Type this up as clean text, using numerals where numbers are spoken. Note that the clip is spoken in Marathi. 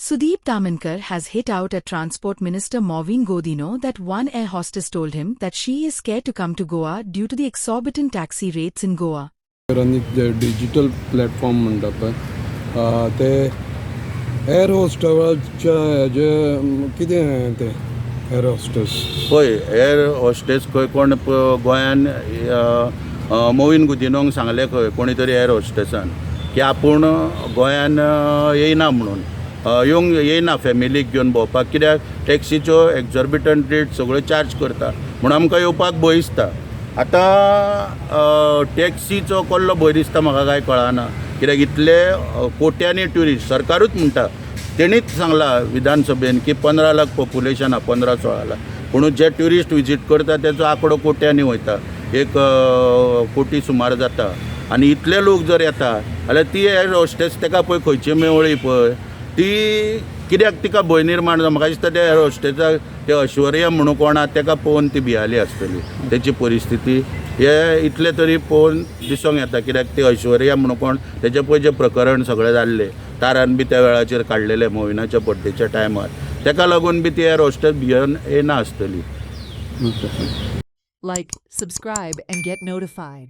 Sudeep Tamankar has hit out at Transport Minister Maureen Godino that one air hostess told him that she is scared to come to Goa due to the exorbitant taxi rates in Goa. Digital platform म्हणटा पळय ते एअर होस्टेसाच्या हेजे कितें ते एअर होस्टेस पळय एअर होस्टेस खंय कोण गोंयान मोवीन गुदिनोंक सांगलें खंय कोणी तरी एअर होस्टेसान की आपूण गोंयान येयना म्हणून येवंक येयना फॅमिलीक घेवन भोंवपाक कित्याक टॅक्सीच्यो एक्झॉर्बिटंट रेट सगळ्यो चार्ज करता म्हणून आमकां येवपाक भंय दिसता. आतां टॅक्सीचो कसलो भंय दिसता म्हाका कांय कळना कित्याक इतले कोट्यांनी ट्युरिस्ट सरकारूच म्हणटा तेणीच सांगला विधानसभेन की 15 लाख पॉप्युलेशन 15-16 लाख पूण जे ट्युरिस्ट विजीट करता तेचो आंकडो कोट्यांनी वयता 1 कोटी सुमार जाता आनी इतले लोक जर येता जाल्यार ती एअर होस्टेस ताका पळय खंयची मेवळी पळय ती कित्याक तिका भंय निर्माण जाता. म्हाका दिसता त्या एअर होस्टेसाक ते ऐश्वर्या म्हणून कोण आहा ताका पळोवन ती भियाली आसतली तेची परिस्थिती हे इतले तरी पळोवन दिसूंक येता कित्याक ती ऐश्वर्या म्हणून कोण तेजे पळय जे प्रकरण सगळें जाल्लें तारान बी त्या वेळाचेर काडलेले मोविनाच्या बड्डेच्या टायमार ताका लागून बी ती एअर होस्टेस भियेन येना आसतली. Like, subscribe and get notified.